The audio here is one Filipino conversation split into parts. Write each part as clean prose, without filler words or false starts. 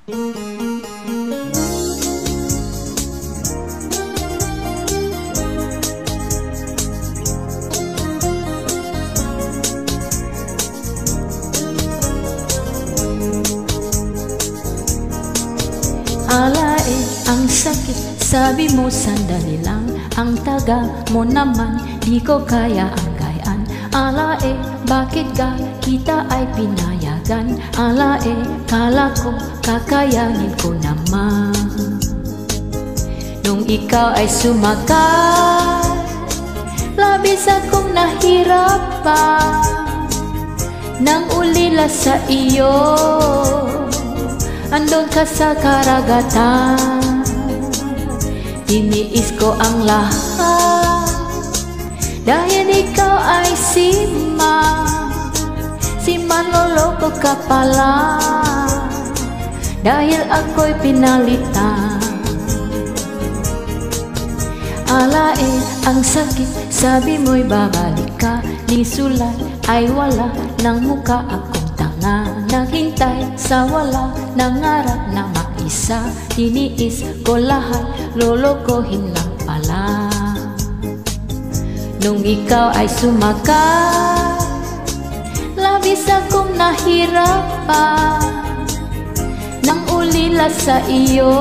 Alae, ang sakit, sabi mo sandali lang. Ang taga mo naman, di ko kaya ang gayaan. Alae, bakit ka kita ay pinayagan? Alae, kala ko kakayanin ko naman. Nung ikaw ay sumakay, labis akong nahirapan nang ulila sa iyo. Andon ka sa karagatan, tiniis ko ang lahat dahil ikaw ay si manloloko ka pala, dahil ako'y pinalitan. Alae, ang sakit, sabi mo'y babalik ka. Di sulat ay wala ng muka, akong tanga naghintay sa wala, nangarap na maisa. Tiniis ko lahat, lolokohin lang pala. Nung ikaw ay sumakay, labis akong nahirapan nang ulila sa iyo.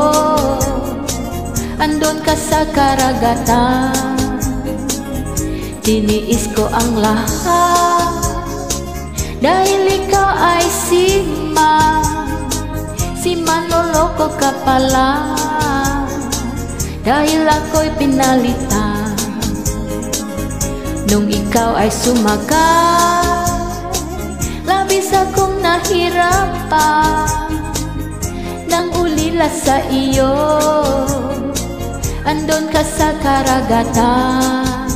Andon ka sa karagatan, tiniis ko ang lahat dahil ikaw ay si manloloko ka pala, dahil ako'y pinalitan. Nung ikaw ay sumakay, labis akong nahirapan nang ulila sa iyo. Andon ka sa karagatan,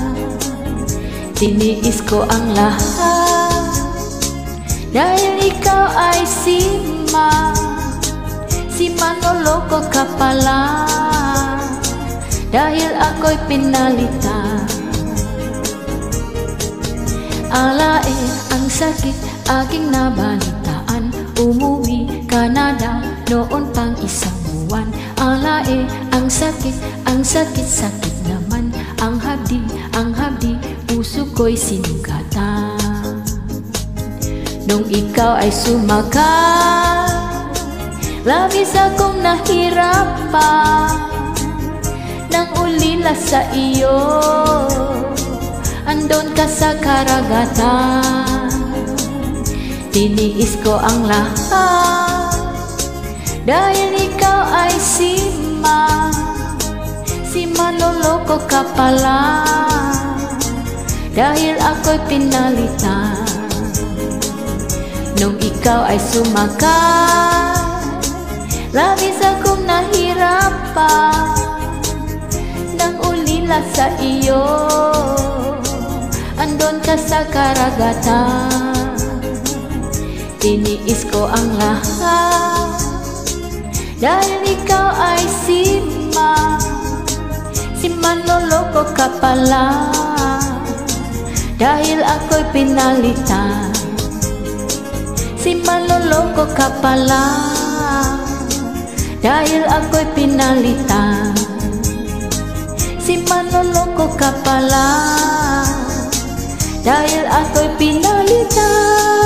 tiniis ko ang lahat dahil ikaw ay si manloloko ka pala, dahil ako'y pinalitan. Alae, ang sakit, aking nabalitaan. Umuwi ka na daw noon pang isang buwan. Alae, ang sakit, sakit naman. Ang habdi, puso ko'y sinugatan. Nung ikaw ay sumakay, labis akong nahirapan nang ulila sa iyo. Andon ka sa karagatan, tiniis ko ang lahat dahil ikaw ay si manloloko ka pala, dahil ako'y pinalitan. Nung ikaw ay sumakay, labis akong nahirapan nang ulila sa iyo. Andon ka sa karagatan, tiniis ko ang lahat dahil ikaw ay si manloloko ka pala, dahil ako'y pinalitan. Si manloloko ka pala, dahil ako'y pinalitan. Si manloloko ka pala, dahil ako'y pinalitan.